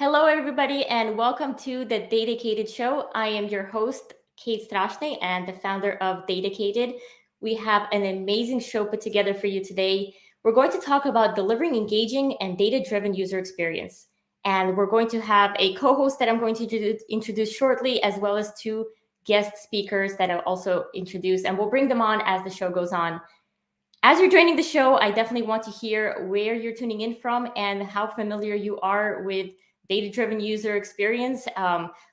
Hello, everybody, and welcome to the DATAcated show. I am your host, Kate Strachnyi, and the founder of DATAcated. We have an amazing show put together for you today. We're going to talk about delivering engaging and data-driven user experience. And we're going to have a co-host that I'm going to introduce shortly, as well as two guest speakers that I'll also introduce, and we'll bring them on as the show goes on. As you're joining the show, I definitely want to hear where you're tuning in from and how familiar you are with data-driven user experience.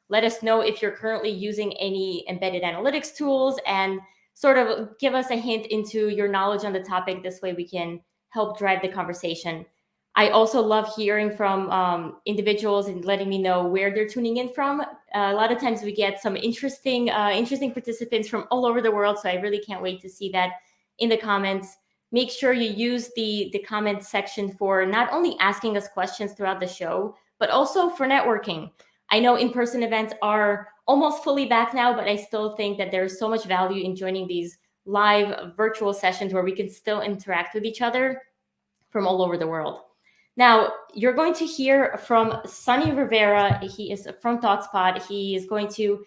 Let us know if you're currently using any embedded analytics tools and sort of give us a hint into your knowledge on the topic. This way we can help drive the conversation. I also love hearing from individuals and letting me know where they're tuning in from. A lot of times we get some interesting participants from all over the world, so I really can't wait to see that in the comments. Make sure you use the comment section for not only asking us questions throughout the show, but also for networking. I know in-person events are almost fully back now, but I still think that there's so much value in joining these live virtual sessions where we can still interact with each other from all over the world. Now, you're going to hear from Sonny Rivera. He is from ThoughtSpot. He is going to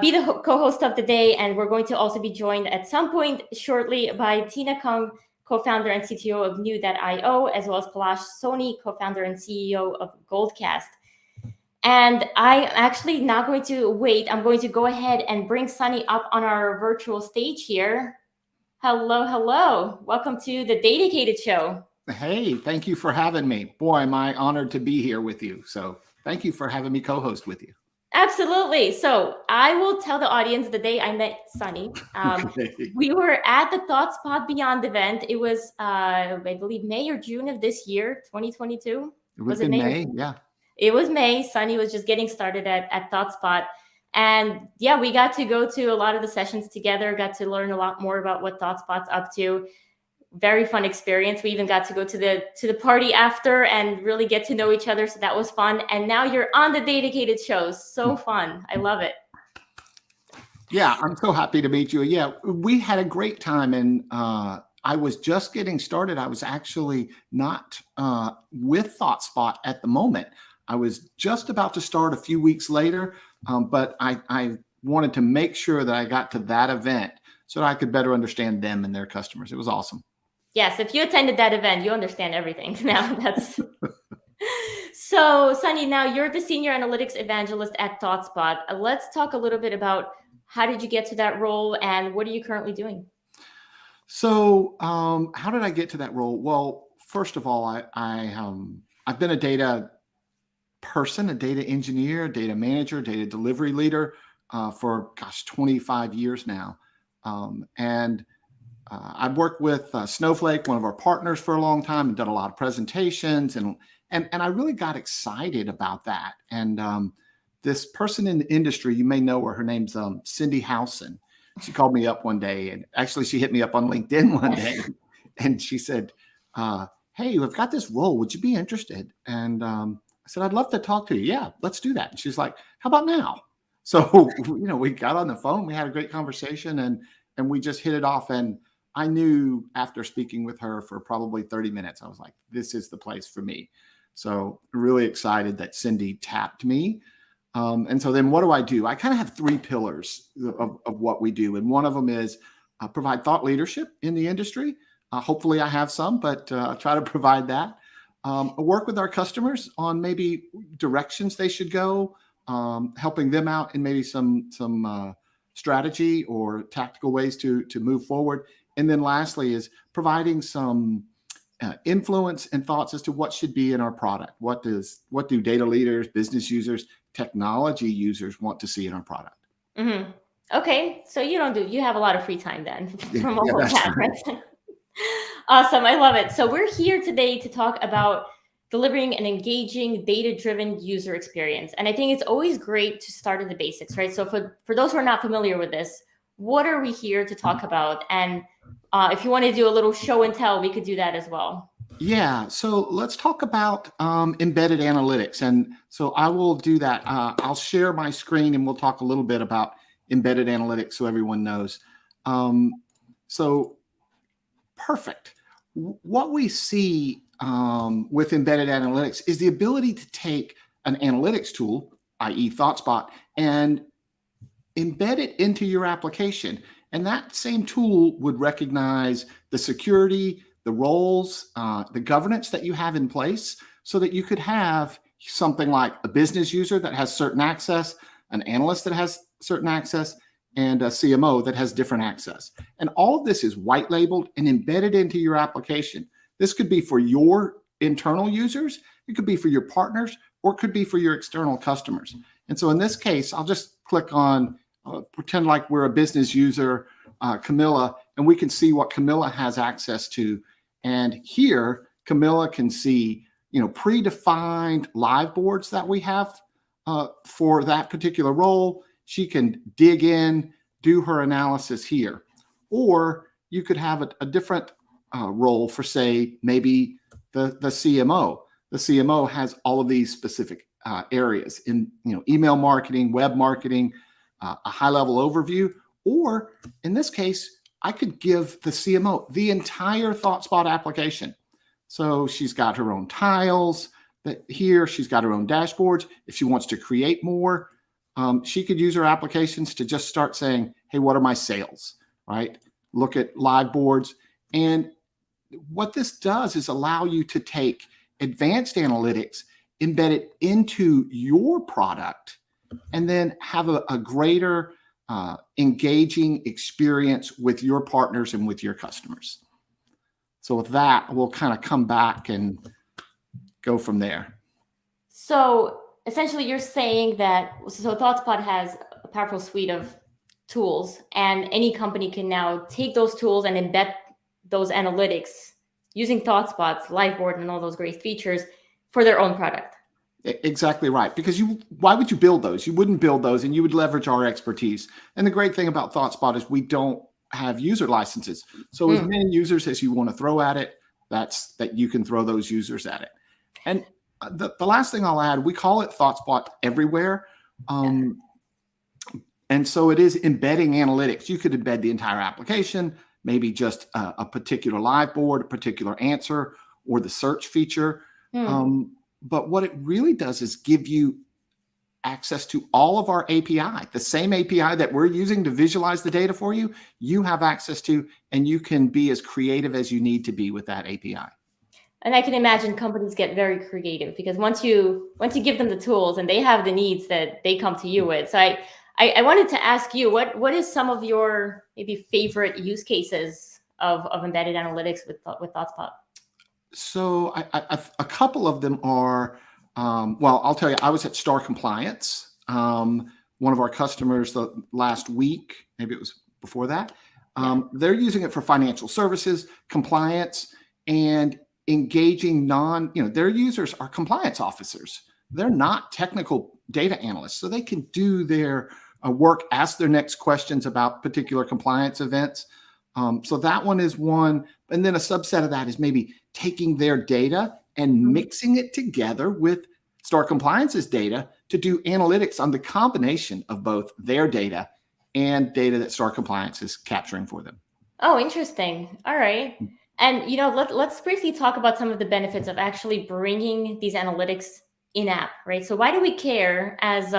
be the co-host of the day, and we're going to also be joined at some point shortly by Tina Kung, co-founder and CTO of New.io, as well as Palash Soni, co-founder and CEO of Goldcast. And I'm actually not going to wait. I'm going to go ahead and bring Sonny up on our virtual stage here. Hello, hello. Welcome to the DATAcated show. Hey, thank you for having me. Boy, am I honored to be here with you. So thank you for having me co-host with you. Absolutely. So I will tell the audience the day I met Sonny. We were at the ThoughtSpot Beyond event. It was, I believe, May or June of this year, 2022. Was it May? Yeah. It was May. Sonny was just getting started at ThoughtSpot. And yeah, we got to go to a lot of the sessions together, got to learn a lot more about what ThoughtSpot's up to. Very fun experience. We even got to go to the party after and really get to know each other. So that was fun. And now you're on the DATAcated show. So fun. I love it. Yeah, I'm so happy to meet you. Yeah, we had a great time. And I was just getting started. I was actually not with ThoughtSpot at the moment. I was just about to start a few weeks later, but I wanted to make sure that I got to that event so that I could better understand them and their customers. It was awesome. Yes, if you attended that event, you understand everything. Now that's so, Sonny. Now you're the Senior Analytics Evangelist at ThoughtSpot. Let's talk a little bit about how did you get to that role and what are you currently doing? So, how did I get to that role? Well, first of all, I've been a data person, a data engineer, data manager, data delivery leader for 25 years now, and I've worked with Snowflake, one of our partners, for a long time, and done a lot of presentations, and I really got excited about that. And this person in the industry, you may know her. Her name's Cindy Howson. She called me up one day, and actually she hit me up on LinkedIn one day, and she said, "Hey, we've got this role. Would you be interested?" And I said, "I'd love to talk to you." "Yeah, let's do that." And she's like, "How about now?" So we got on the phone, we had a great conversation, and we just hit it off. And I knew after speaking with her for probably 30 minutes, I was like, this is the place for me. So really excited that Cindy tapped me. And so then what do? I kind of have three pillars of what we do. And one of them is provide thought leadership in the industry. Hopefully I have some, but I try to provide that. Work with our customers on maybe directions they should go, helping them out in maybe some strategy or tactical ways to move forward. And then lastly is providing some influence and thoughts as to what should be in our product. What do data leaders, business users, technology users want to see in our product? Mm-hmm. Okay, so you have a lot of free time then from all of that, right? Awesome, I love it. So we're here today to talk about delivering an engaging, data-driven user experience. And I think it's always great to start at the basics, right? So for those who are not familiar with this, what are we here to talk about? And if you want to do a little show and tell, we could do that as well. Yeah, so let's talk about embedded analytics. And so I will do that. I'll share my screen and we'll talk a little bit about embedded analytics so everyone knows. So perfect. What we see with embedded analytics is the ability to take an analytics tool, i.e. ThoughtSpot, and embed it into your application. And that same tool would recognize the security, the roles, the governance that you have in place, so that you could have something like a business user that has certain access, an analyst that has certain access, and a CMO that has different access. And all of this is white labeled and embedded into your application. This could be for your internal users, it could be for your partners, or it could be for your external customers. And so in this case, I'll just click on, pretend like we're a business user, Camilla, and we can see what Camilla has access to. And here, Camilla can see, predefined live boards that we have for that particular role. She can dig in, do her analysis here. Or you could have a different role for, say, maybe the CMO. The CMO has all of these specific areas in email marketing, web marketing, a high-level overview. Or in this case, I could give the CMO the entire ThoughtSpot application. So she's got her own tiles here. She's got her own dashboards. If she wants to create more, she could use her applications to just start saying, hey, what are my sales, right? Look at live boards. And what this does is allow you to take advanced analytics, embed it into your product, and then have a greater engaging experience with your partners and with your customers. So with that, we'll kind of come back and go from there. So essentially you're saying that, so ThoughtSpot has a powerful suite of tools, and any company can now take those tools and embed those analytics using ThoughtSpot's Liveboard and all those great features for their own product. Exactly right. Because why would you build those? You wouldn't build those, and you would leverage our expertise. And the great thing about ThoughtSpot is we don't have user licenses. So as many users as you want to throw at it, that you can throw those users at it. And the last thing I'll add, we call it ThoughtSpot Everywhere. And so it is embedding analytics. You could embed the entire application, maybe just a particular live board, a particular answer, or the search feature. But what it really does is give you access to all of our API, the same API that we're using to visualize the data for you, you have access to, and you can be as creative as you need to be with that API. And I can imagine companies get very creative, because once you give them the tools and they have the needs that they come to you with. So I wanted to ask you, what is some of your maybe favorite use cases of embedded analytics with ThoughtSpot? So a couple of them are, well, I'll tell you, I was at Star Compliance, one of our customers the last week, maybe it was before that. They're using it for financial services, compliance, and engaging their users are compliance officers. They're not technical data analysts, so they can do their work, ask their next questions about particular compliance events. So that one is one. And then a subset of that is maybe taking their data and mixing it together with Star Compliance's data to do analytics on the combination of both their data and data that Star Compliance is capturing for them. Oh, interesting. All right. And, let's briefly talk about some of the benefits of actually bringing these analytics in-app, right? So why do we care as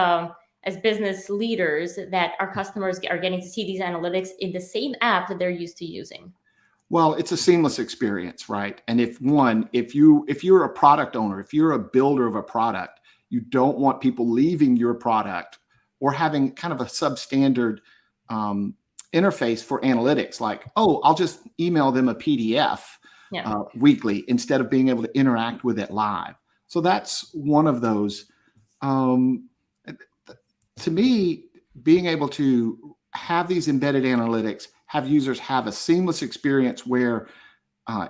business leaders that our customers are getting to see these analytics in the same app that they're used to using? Well, it's a seamless experience, right? And if you're a product owner, if you're a builder of a product, you don't want people leaving your product or having kind of a substandard interface for analytics, like, oh, I'll just email them a PDF weekly instead of being able to interact with it live. So that's one of those. To me, being able to have these embedded analytics, have users have a seamless experience where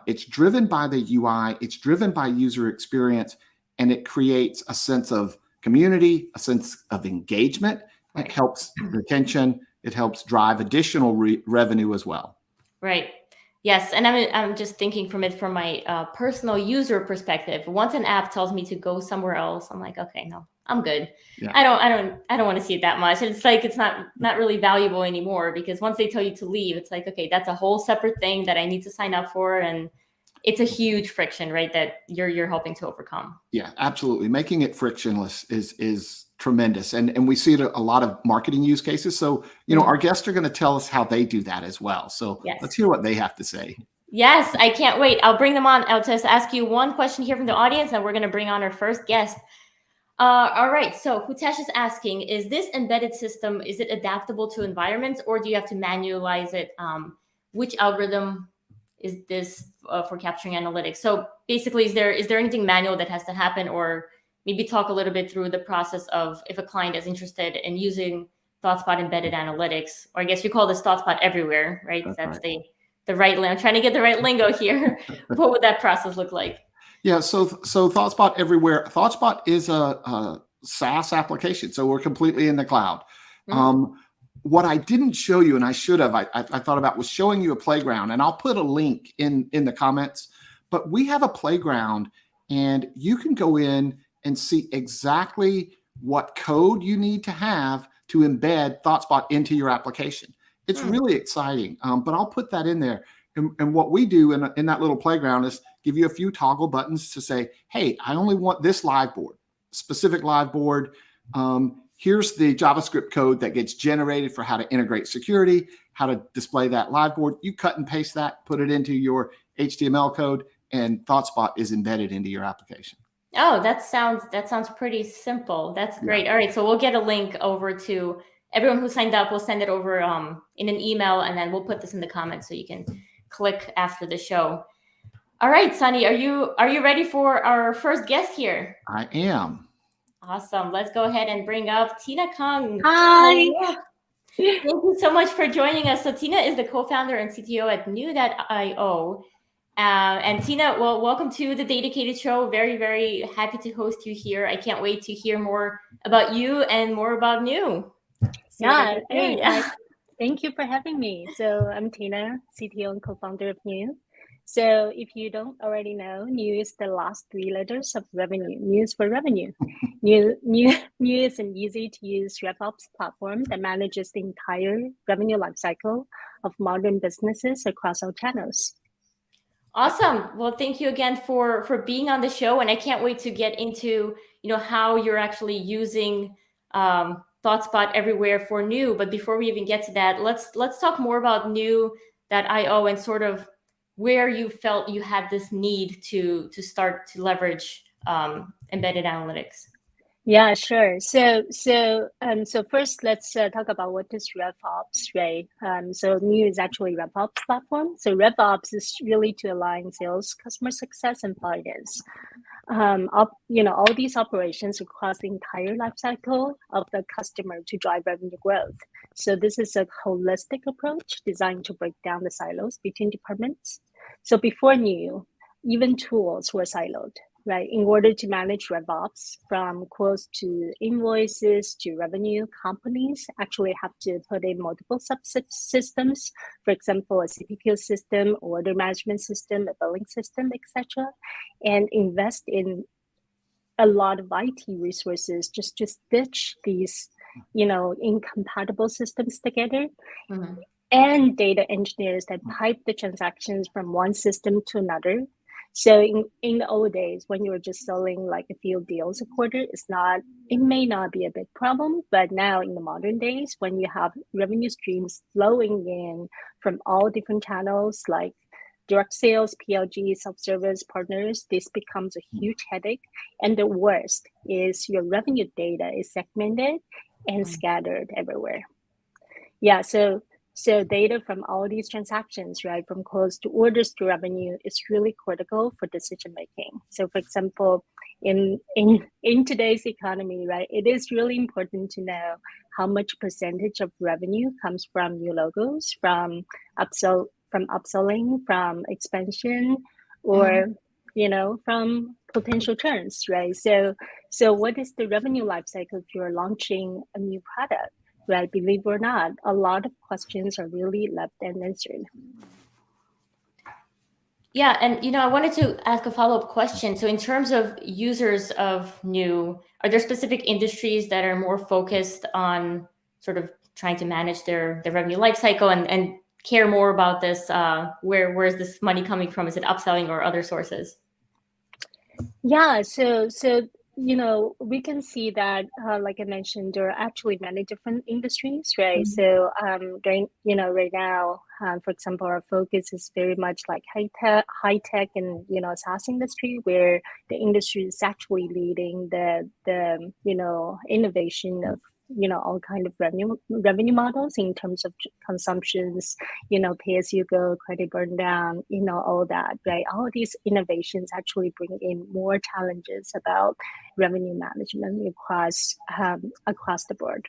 it's driven by the UI, it's driven by user experience, and it creates a sense of community, a sense of engagement. Right. It helps retention. It helps drive additional revenue as well. Right. Yes, and I'm just thinking from my personal user perspective. Once an app tells me to go somewhere else, I'm like, okay, no, I'm good. Yeah. I don't want to see it that much. And it's like it's not really valuable anymore, because once they tell you to leave, it's like, okay, that's a whole separate thing that I need to sign up for, and it's a huge friction, right, that you're helping to overcome. Yeah, absolutely. Making it frictionless is tremendous. And we see it a lot of marketing use cases. So, our guests are going to tell us how they do that as well. So Yes. let's hear what they have to say. Yes, I can't wait. I'll bring them on. I'll just ask you one question here from the audience, and we're going to bring on our first guest. All right. So Hutesh is asking, is this embedded system, is it adaptable to environments, or do you have to manualize it? Which algorithm is this for capturing analytics? So basically, is there anything manual that has to happen, or maybe talk a little bit through the process of if a client is interested in using ThoughtSpot embedded analytics, or I guess you call this ThoughtSpot everywhere, right? That's right. The right, I'm trying to get the right lingo here. What would that process look like? Yeah, so ThoughtSpot everywhere. ThoughtSpot is a SaaS application, so we're completely in the cloud. What I didn't show you, and I should have, I thought about, was showing you a playground, and I'll put a link in the comments. But we have a playground, and you can go in and see exactly what code you need to have to embed ThoughtSpot into your application. It's really exciting, but I'll put that in there. And what we do in that little playground is give you a few toggle buttons to say, hey, I only want this live board, specific live board. Here's the JavaScript code that gets generated for how to integrate security, how to display that live board. You cut and paste that, put it into your HTML code, and ThoughtSpot is embedded into your application. Oh, that sounds pretty simple. That's great. Yeah. All right, so we'll get a link over to everyone who signed up. We'll send it over in an email, and then we'll put this in the comments so you can click after the show. All right, Sonny, are you ready for our first guest here? I am. Awesome. Let's go ahead and bring up Tina Kang. Hi. Thank you so much for joining us. So Tina is the co-founder and CTO at New.io. And Tina, well, welcome to the DATAcated show. Very, very happy to host you here. I can't wait to hear more about you and more about New. Thank you for having me. So I'm Tina, CTO and co-founder of New. So if you don't already know, New is the last three letters of revenue. New is for revenue. New is an easy-to-use RevOps platform that manages the entire revenue lifecycle of modern businesses across all channels. Awesome. Well, thank you again for being on the show, and I can't wait to get into how you're actually using ThoughtSpot everywhere for New. But before we even get to that, let's talk more about New.io and sort of where you felt you had this need to start to leverage embedded analytics. Yeah, sure. So first, let's talk about what is RevOps, right? So New is actually RevOps platform. So RevOps is really to align sales, customer success, and finance. All these operations across the entire life cycle of the customer to drive revenue growth. So this is a holistic approach designed to break down the silos between departments. So before New, even tools were siloed, right? In order to manage RevOps from quotes to invoices to revenue, companies actually have to put in multiple subsystems, for example, a CPQ system, order management system, a billing system, etc., and invest in a lot of IT resources just to stitch these, incompatible systems together. Mm-hmm. And data engineers that pipe the transactions from one system to another. So in the old days, when you were just selling like a few deals a quarter, it may not be a big problem. But now in the modern days, when you have revenue streams flowing in from all different channels like direct sales, PLG, self-service partners, this becomes a huge headache. And the worst is your revenue data is segmented and scattered everywhere. Yeah, so data from all these transactions, right, from quotes to orders to revenue, is really critical for decision making. So, for example, in today's economy, right, it is really important to know how much percentage of revenue comes from new logos, from upselling, from expansion, or from potential churns, right? So what is the revenue lifecycle if you're launching a new product? Right, believe it or not, a lot of questions are really left unanswered. Yeah, and I wanted to ask a follow-up question. So in terms of users of New, are there specific industries that are more focused on sort of trying to manage their revenue lifecycle and care more about this, where is this money coming from? Is it upselling or other sources? Yeah, so we can see that, like I mentioned, there are actually many different industries, right? So right now, for example, our focus is very much like high tech, and SaaS industry, where the industry is actually leading the innovation of all kind of revenue models in terms of consumptions, pay as you go, credit burn down, all that, right? All of these innovations actually bring in more challenges about revenue management across the board.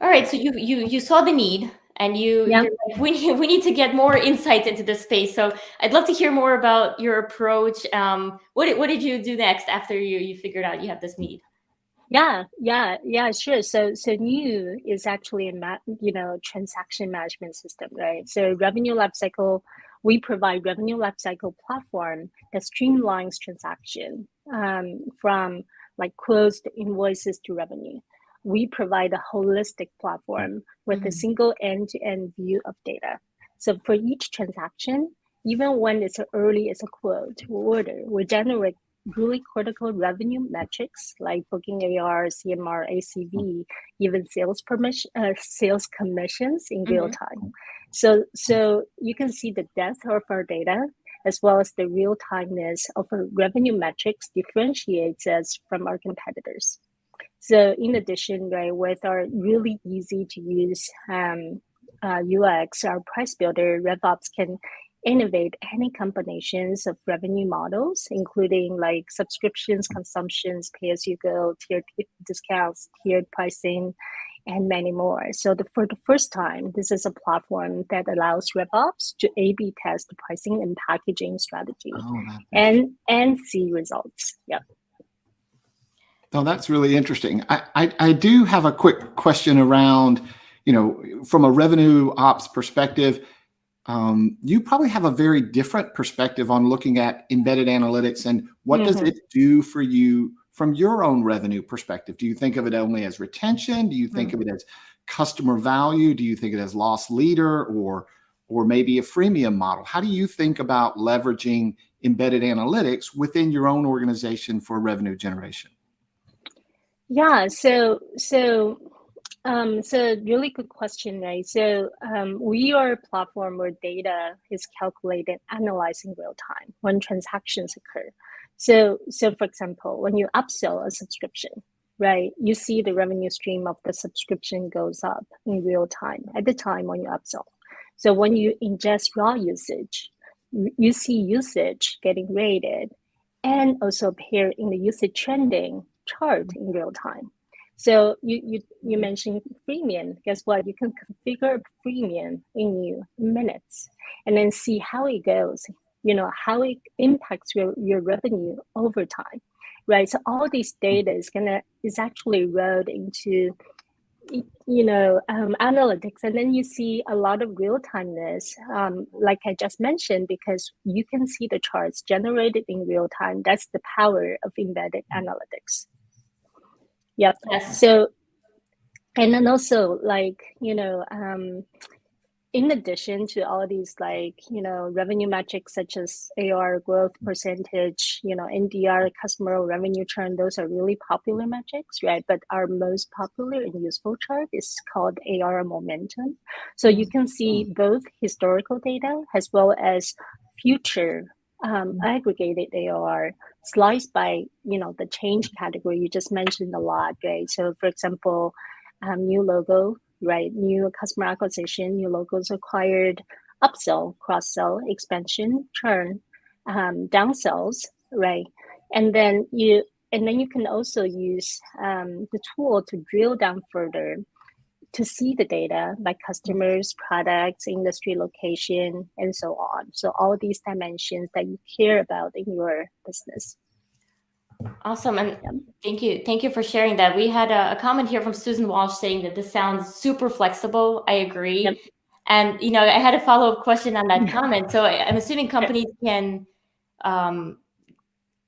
All right, so you saw the need, and you're like, we need to get more insights into this space. So I'd love to hear more about your approach. What did you do next after you figured out you have this need? Yeah, sure. So New is actually a transaction management system, right? So revenue lifecycle, we provide revenue lifecycle platform that streamlines transaction from like closed invoices to revenue. We provide a holistic platform with a single end-to-end view of data. So for each transaction, even when it's as early as a quote or order, we generate really critical revenue metrics like booking AR, CMR, ACV, even sales commissions in real time. So you can see the depth of our data as well as the real timeness of our revenue metrics differentiates us from our competitors. So in addition, right, with our really easy to use UX, our price builder, RevOps can innovate any combinations of revenue models, including like subscriptions, consumptions, pay-as-you-go, tiered discounts, tiered pricing, and many more. So for the first time, this is a platform that allows RevOps to A/B test the pricing and packaging strategy and see results. Yep. No, that's really interesting. I do have a quick question around, from a revenue ops perspective. You probably have a very different perspective on looking at embedded analytics and what does it do for you from your own revenue perspective? Do you think of it only as retention? Do you think of it as customer value? Do you think of it as loss leader or maybe a freemium model? How do you think about leveraging embedded analytics within your own organization for revenue generation? Yeah, so really good question, right? So we are a platform where data is calculated, analyzed in real time when transactions occur. So for example, when you upsell a subscription, right, you see the revenue stream of the subscription goes up in real time at the time when you upsell. So when you ingest raw usage, you see usage getting rated and also appear in the usage trending chart in real time. So you mentioned freemium. Guess what? You can configure freemium in minutes and then see how it goes, how it impacts your revenue over time, right? So all these data is actually rolled into analytics, and then you see a lot of real timeness, like I just mentioned, because you can see the charts generated in real time. That's the power of embedded analytics. Yep. Yes. So, and then also in addition to all these revenue metrics such as AR growth percentage, NDR, customer revenue churn, those are really popular metrics, right? But our most popular and useful chart is called AR momentum. So you can see both historical data as well as future aggregated AR sliced by the change category you just mentioned a lot, right? So for example, new logo, right? New customer acquisition, new logos acquired, upsell, cross-sell, expansion, churn, downsells, right? And then you can also use the tool to drill down further to see the data by customers, products, industry, location, and so on. So all these dimensions that you care about in your business. Awesome. And thank you for sharing that. We had a comment here from Susan Walsh saying that this sounds super flexible. I agree. Yep. And, I had a follow-up question on that comment. So I'm assuming companies can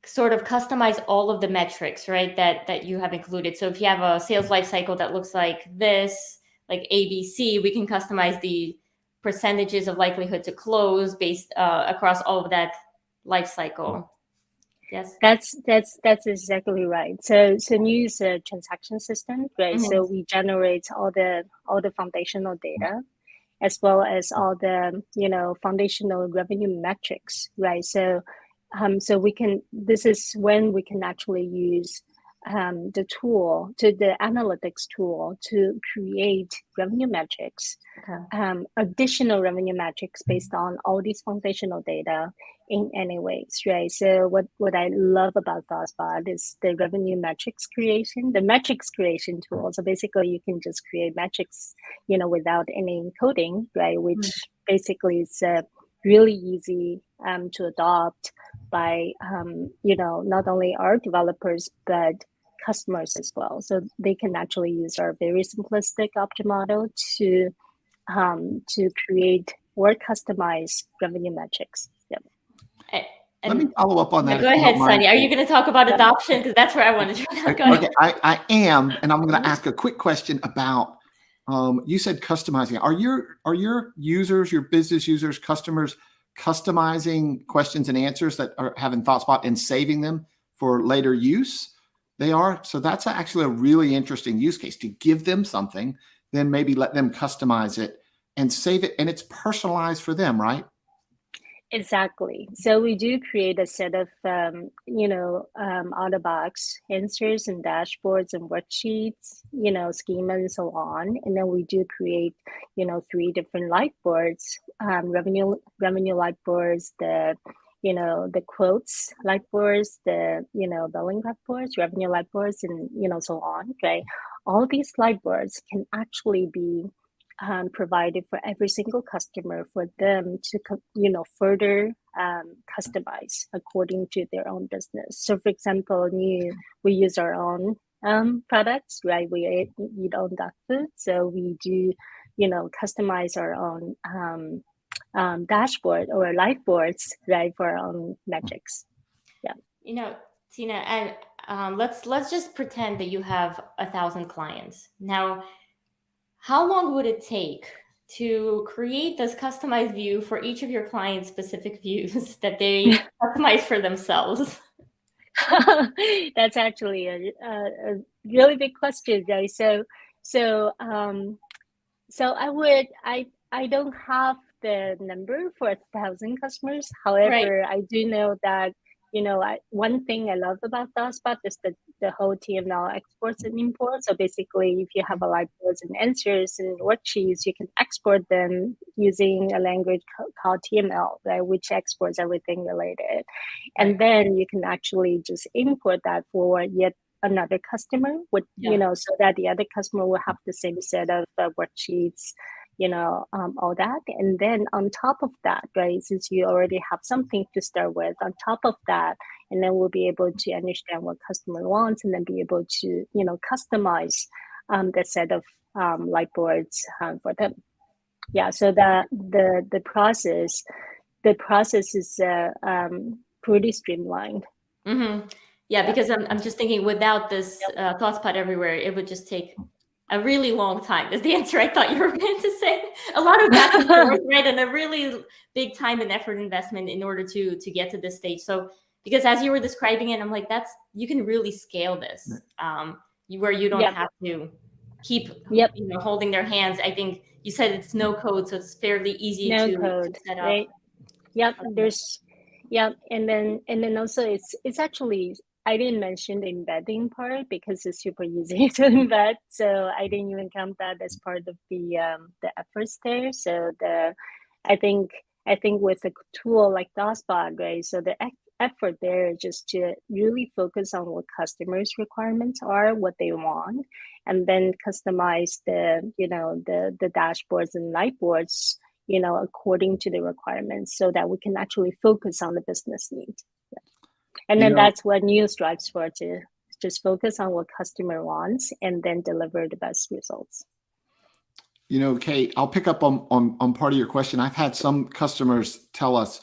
sort of customize all of the metrics, right, that you have included. So if you have a sales life cycle that looks like this, like ABC, we can customize the percentages of likelihood to close based across all of that life cycle. Yes, that's exactly right. So New is a transaction system, right? Mhm. So we generate all the foundational data, as well as all the foundational revenue metrics, right? So this is when we can actually use the analytics tool to create revenue metrics, Okay. additional revenue metrics based on all these foundational data in any ways, right? So what I love about ThoughtSpot is the revenue metrics creation, the metrics creation tool. So basically you can just create metrics, without any coding, right? Which basically is really easy to adopt by, not only our developers, but customers as well. So they can actually use our very simplistic object model to create or customize revenue metrics. Yep. Let me follow up on that. Go if you ahead, don't mind. Sonny. Are you going to talk about adoption? Because that's where I wanted to go. Okay, I am, and I'm going to ask a quick question about. You said customizing. Are your users, your business users, customers, customizing questions and answers that are having ThoughtSpot and saving them for later use? They are. So that's actually a really interesting use case, to give them something, then maybe let them customize it and save it, and it's personalized for them, right? Exactly. So we do create a set of, out-of-box answers and dashboards and worksheets, schema and so on. And then we do create, 3 different light boards, revenue light boards, the quotes light boards, the, billing light boards, revenue light boards, and, so on, right? All these light boards can actually be provided for every single customer for them to further customize according to their own business. So for example, we use our own products, right? We eat own dog food, so we do customize our own dashboard or light boards, right, for our own metrics. Yeah. Tina, and let's just pretend that you have 1,000 clients now. How long would it take to create this customized view for each of your clients' specific views that they customize for themselves? That's actually a really big question, right? So I don't have the number for 1,000 customers. However, I do know that one thing I love about ThoughtSpot is the whole TML exports and imports. So basically, if you have a light boards and answers and worksheets, you can export them using a language called TML, right, which exports everything related. And then you can actually just import that for yet another customer, so that the other customer will have the same set of worksheets, all that. And then on top of that, right, since you already have something to start with, on top of that, and then we'll be able to understand what customer wants, and then be able to, customize the set of light boards for them. Yeah. So the process is pretty streamlined. Mm-hmm. Yeah, because I'm just thinking, without this ThoughtSpot everywhere, it would just take a really long time, is the answer I thought you were going to say. A lot of back and forth, right? And a really big time and effort investment in order to get to this stage. So, because as you were describing it, I'm like, you can really scale this, where you don't have to keep holding their hands. I think you said it's no code, so it's fairly easy to set up. Right? Yep. And then also it's actually, I didn't mention the embedding part because it's super easy to embed. So I didn't even count that as part of the efforts there. So I think with a tool like ThoughtSpot, right? So the effort there is just to really focus on what customers' requirements are, what they want, and then customize the dashboards and light boards, according to the requirements, so that we can actually focus on the business need. And then that's what New strives for, to just focus on what customer wants and then deliver the best results. Kate, I'll pick up on part of your question. I've had some customers tell us,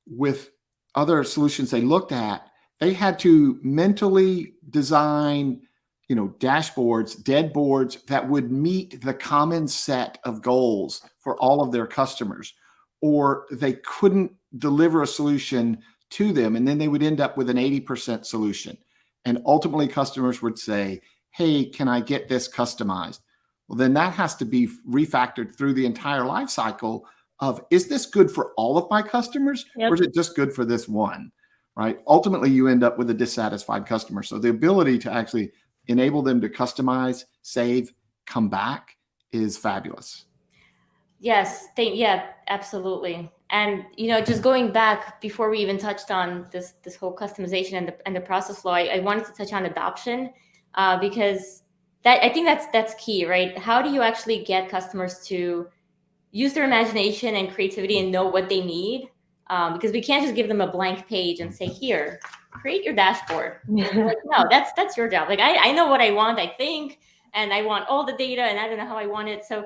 with other solutions they looked at, they had to mentally design, dashboards, dead boards that would meet the common set of goals for all of their customers, or they couldn't deliver a solution to them, and then they would end up with an 80% solution. And ultimately customers would say, hey, can I get this customized? Well, then that has to be refactored through the entire life cycle of, is this good for all of my customers? Yep. Or is it just good for this one, right? Ultimately, you end up with a dissatisfied customer. So the ability to actually enable them to customize, save, come back is fabulous. Yes, yeah, absolutely. And just going back before we even touched on this whole customization and the process flow, I wanted to touch on adoption because I think that's key, right? How do you actually get customers to use their imagination and creativity and know what they need? Because we can't just give them a blank page and say, here, create your dashboard. Like, no, that's your job. Like I know what I want, I think, and I want all the data, and I don't know how I want it. So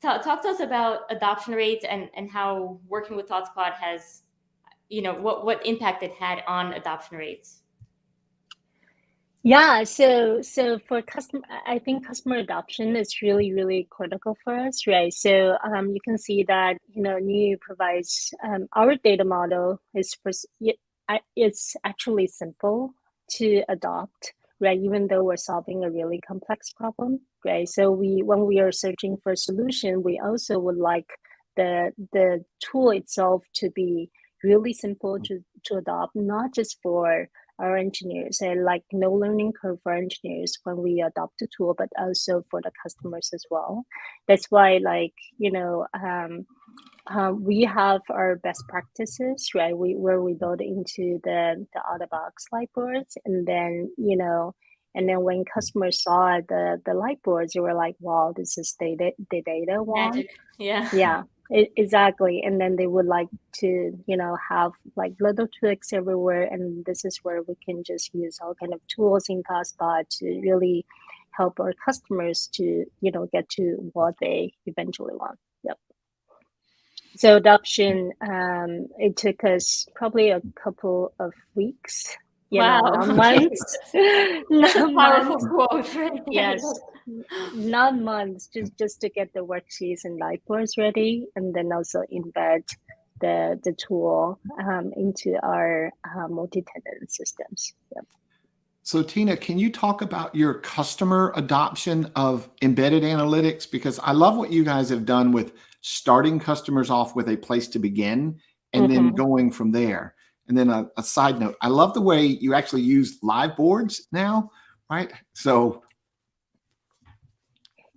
talk to us about adoption rates and how working with ThoughtSpot has, what impact it had on adoption rates. Yeah, so for customer, I think customer adoption is really, really critical for us, right? So you can see that New provides our data model is it's actually simple to adopt, right? Even though we're solving a really complex problem, right? So when we are searching for a solution, we also would like the tool itself to be really simple to adopt, not just for our engineers, and like no learning curve for engineers when we adopt the tool, but also for the customers as well. That's why, we have our best practices, right? Where we build into the out of box light boards, and then when customers saw the light boards, they were like, "Wow, this is the data one." Magic. Yeah. Yeah. Exactly. And then they would like to have like little tweaks everywhere, and this is where we can just use all kind of tools in ThoughtSpot to really help our customers to get to what they eventually want. Yep. So adoption, it took us probably a couple of weeks, Wow. not Okay. months. That's a Not powerful months. quote right there. Yes, not months, just to get the worksheets and light boards ready, and then also embed the tool into our multi-tenant systems. Yep. So Tina, can you talk about your customer adoption of embedded analytics? Because I love what you guys have done with starting customers off with a place to begin and then going from there. And then a side note, I love the way you actually use live boards now, right? So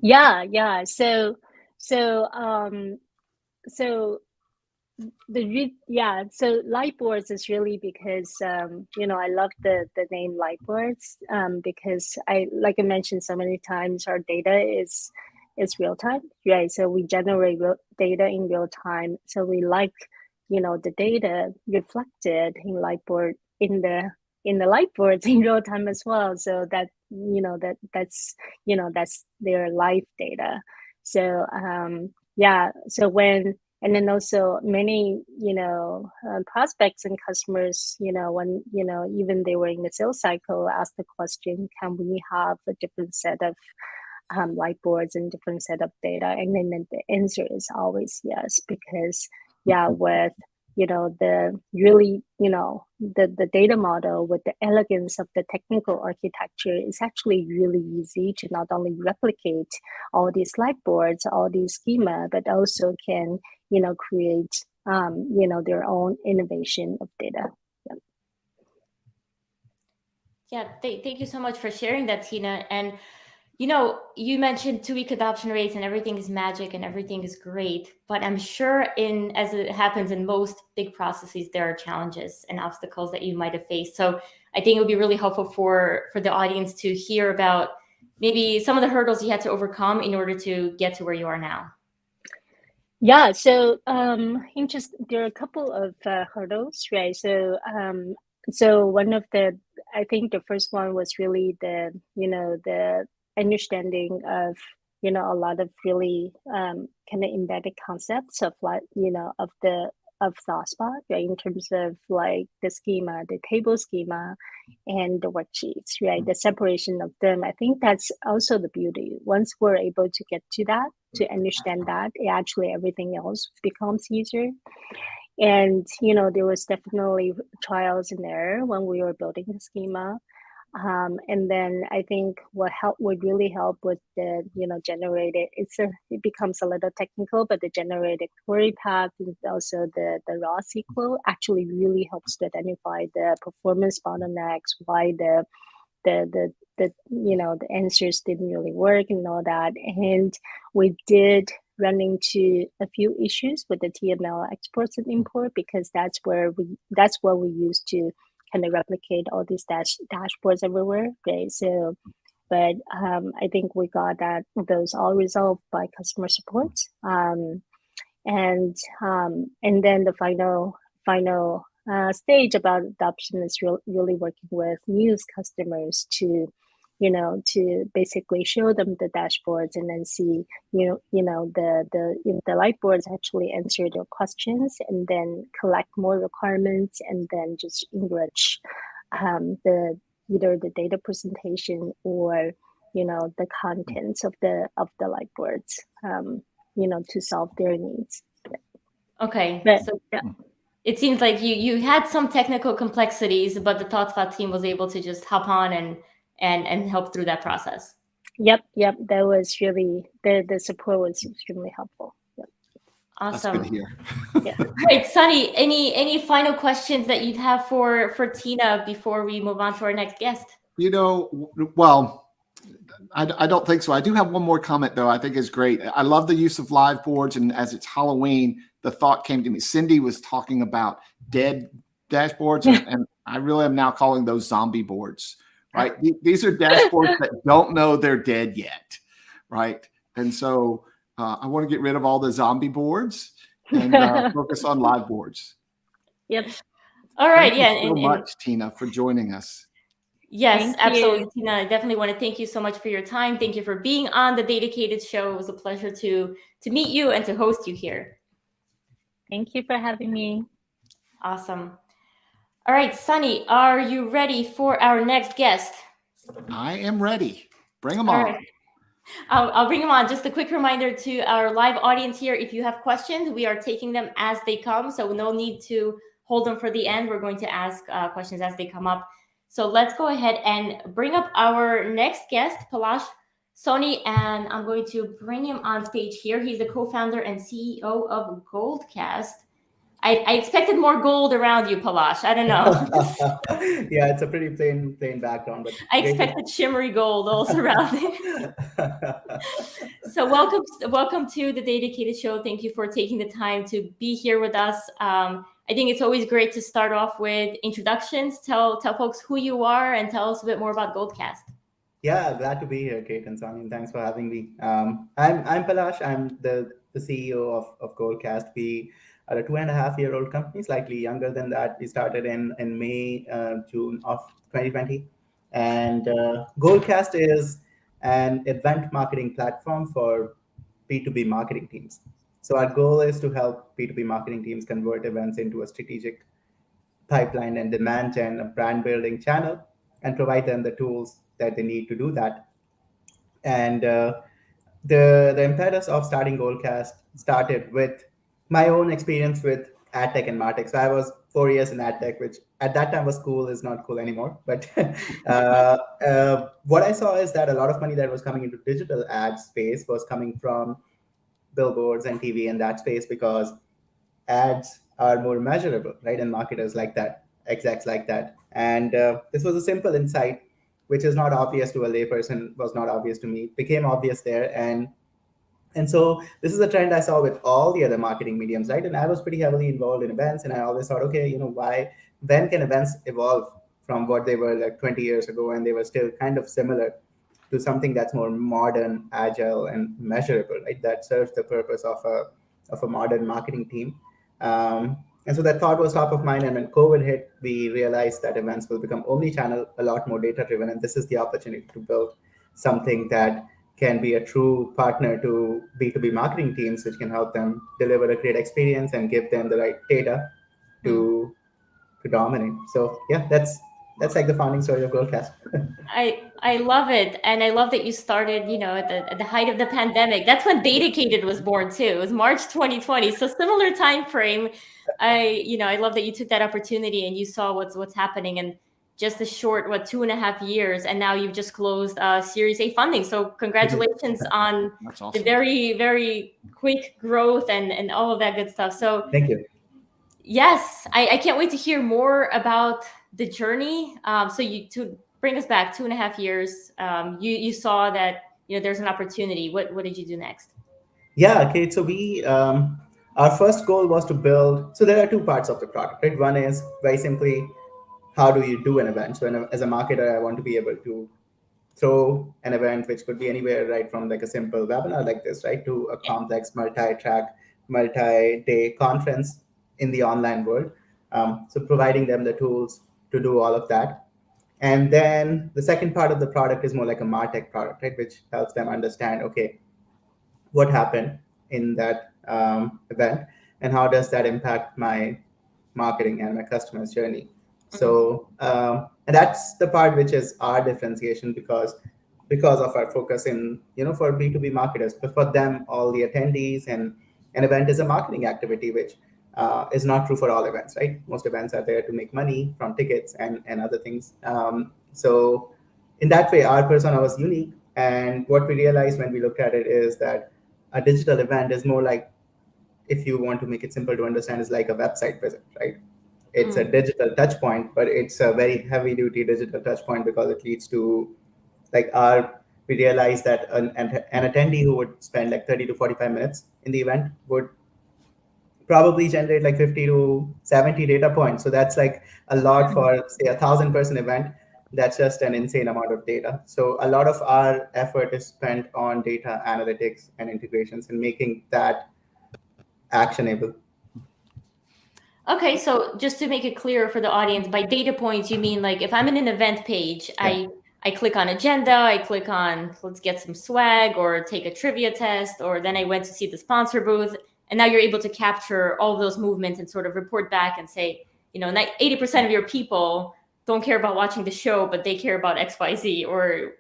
Yeah. So light boards is really because I love the name light boards because I mentioned so many times, our data is real time, right? So we generate data in real time, so we like the data reflected in light board in the light boards in real time as well, so that that's their live data. So and then also many, prospects and customers, when, even they were in the sales cycle, ask the question, can we have a different set of light boards and different set of data? And then the answer is always yes, because with the really the data model with the elegance of the technical architecture is actually really easy to not only replicate all these light boards, all these schema, but also can create their own innovation of data. Yeah, thank you so much for sharing that, Tina. And you mentioned 2-week adoption rates and everything is magic and everything is great, but I'm sure as it happens in most big processes, there are challenges and obstacles that you might have faced. So I think it would be really helpful for the audience to hear about maybe some of the hurdles you had to overcome in order to get to where you are now. Yeah, so there are a couple of hurdles, right? So one of I think the first one was really the understanding of a lot of really kind of embedded concepts of of the ThoughtSpot, right? In terms of like the schema, the table schema, and the worksheets, right? The separation of them. I think that's also the beauty. Once we're able to get to that, to understand that, actually everything else becomes easier. And there was definitely trials and error when we were building the schema. And then I think what really help with the generated, it becomes a little technical, but the generated query path and also the raw SQL actually really helps to identify the performance bottlenecks, why the answers didn't really work and all that. And we did run into a few issues with the TML exports and import, because that's what we use to kind of replicate all these dashboards everywhere. Okay, so but I think we got those all resolved by customer support. And then the final stage about adoption is really working with news customers to basically show them the dashboards and then see the light boards actually answer their questions, and then collect more requirements, and then just enrich either the data presentation or the contents of the light boards to solve their needs. Okay, But, so yeah. It seems like you had some technical complexities, but the ThoughtSpot team was able to just hop on and help through that process. Yep. That was really the support was extremely helpful. Yep. Awesome. That's good to hear. Yeah. Great, Sonny. Any final questions that you'd have for Tina before we move on to our next guest? Well, I don't think so. I do have one more comment, though, I think is great. I love the use of live boards. And as it's Halloween, the thought came to me. Cindy was talking about dead dashboards, and I really am now calling those zombie boards, right? These are dashboards that don't know they're dead yet, right? And so I want to get rid of all the zombie boards and focus on live boards. Yep. All right. Thank you so much, Tina, for joining us. Yes, absolutely, Tina. I definitely want to thank you so much for your time. Thank you for being on the DATAcated show. It was a pleasure to meet you and to host you here. Thank you for having me. Awesome. All right, Sonny, are you ready for our next guest? I am ready. Bring them on. Right. I'll bring them on. Just a quick reminder to our live audience here, if you have questions, we are taking them as they come, so no need to hold them for the end. We're going to ask questions as they come up. So let's go ahead and bring up our next guest, Palash Soni, and I'm going to bring him on stage here. He's the co-founder and CEO of Goldcast. I expected more gold around you, Palash. I don't know. Yeah, it's a pretty plain background. But I expected shimmery gold all surrounding. So welcome to the DATAcated show. Thank you for taking the time to be here with us. I think it's always great to start off with introductions. Tell folks who you are and tell us a bit more about Goldcast. Yeah, glad to be here, Kate and Sonny. Thanks for having me. I'm Palash. I'm the CEO of Goldcast. We are a 2.5-year-old company, slightly younger than that. We started in May, June of 2020. And Goldcast is an event marketing platform for B2B marketing teams. So our goal is to help B2B marketing teams convert events into a strategic pipeline and demand gen, a brand building channel, and provide them the tools that they need to do that. And the impetus of starting Goldcast started with my own experience with ad tech and martech. So I was 4 years in ad tech, which at that time was cool, is not cool anymore. But what I saw is that a lot of money that was coming into digital ad space was coming from billboards and TV in that space, because ads are more measurable, right? And marketers like that, execs like that. And this was a simple insight, which is not obvious to a layperson, was not obvious to me. It became obvious there. And so this is a trend I saw with all the other marketing mediums, right? And I was pretty heavily involved in events, and I always thought, okay, when can events evolve from what they were like 20 years ago, and they were still kind of similar, to something that's more modern, agile, and measurable, right? That serves the purpose of a modern marketing team. And so that thought was top of mind. And when COVID hit, we realized that events will become omni-channel, a lot more data-driven, and this is the opportunity to build something that can be a true partner to B2B marketing teams, which can help them deliver a great experience and give them the right data to dominate. So yeah, that's like the founding story of Goldcast. I love it, and I love that you started, at the height of the pandemic. That's when DATAcated was born too. It was March 2020, so similar time frame. I love that you took that opportunity and you saw what's happening in just a short 2.5 years, and now you've just closed Series A funding. So congratulations on That's the awesome. very very quick growth and all of that good stuff. So Thank you. yes, I can't wait to hear more about the journey. So to bring us back 2.5 years, you saw that there's an opportunity. What did you do next? Yeah, Kate. So we our first goal was to build. So there are two parts of the product, right? One is very simply, how do you do an event? So as a marketer, I want to be able to throw an event which could be anywhere, right, from like a simple webinar like this, right, to a complex multi-track, multi-day conference in the online world. So providing them the tools to do all of that. And then the second part of the product is more like a MarTech product, right, which helps them understand, okay, what happened in that event and how does that impact my marketing and my customer's journey. So and that's the part which is our differentiation, because of our focus in for B2B marketers. But for them, all the attendees, and an event is a marketing activity, which is not true for all events, right? Most events are there to make money from tickets and other things. So in that way, our persona was unique. And what we realized when we looked at it is that a digital event is more like, if you want to make it simple to understand, is like a website visit, right? It's a digital touch point, but it's a very heavy duty digital touch point, because it leads to like we realized that an attendee who would spend like 30 to 45 minutes in the event would probably generate like 50 to 70 data points. So that's like a lot for, say, 1,000-person event. That's just an insane amount of data. So a lot of our effort is spent on data analytics and integrations and making that actionable. Okay, so just to make it clear for the audience, by data points, you mean like if I'm in an event page, Yeah. I click on agenda, I click on let's get some swag or take a trivia test, or then I went to see the sponsor booth, and now you're able to capture all of those movements and sort of report back and say, 80% of your people don't care about watching the show, but they care about XYZ, or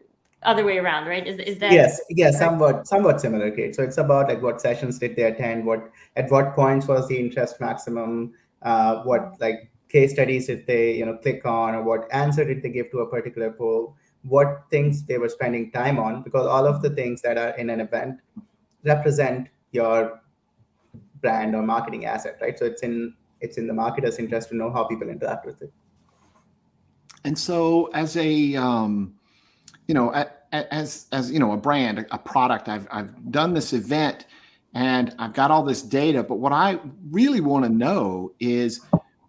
other way around, right? Is that Yes, somewhat similar, Kate. So it's about like what sessions did they attend, at what points was the interest maximum, what like case studies did they click on, or what answer did they give to a particular poll, what things they were spending time on, because all of the things that are in an event represent your brand or marketing asset, right? So it's in the marketer's interest to know how people interact with it. And so as a as a brand, a product, I've done this event and I've got all this data, but what I really want to know is,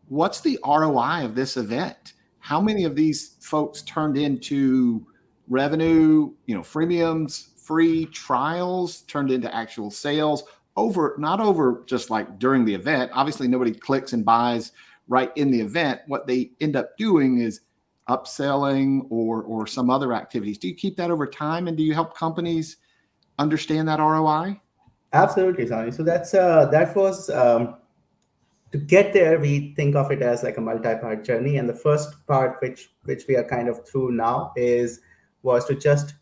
what's the ROI of this event? How many of these folks turned into revenue, freemiums, free trials, turned into actual sales, not over just like during the event. Obviously nobody clicks and buys right in the event. What they end up doing is upselling or some other activities. Do you keep that over time, and do you help companies understand that ROI? Absolutely, Sonny. So that was to get there. We think of it as like a multi-part journey, and the first part, which we are kind of through now, was to just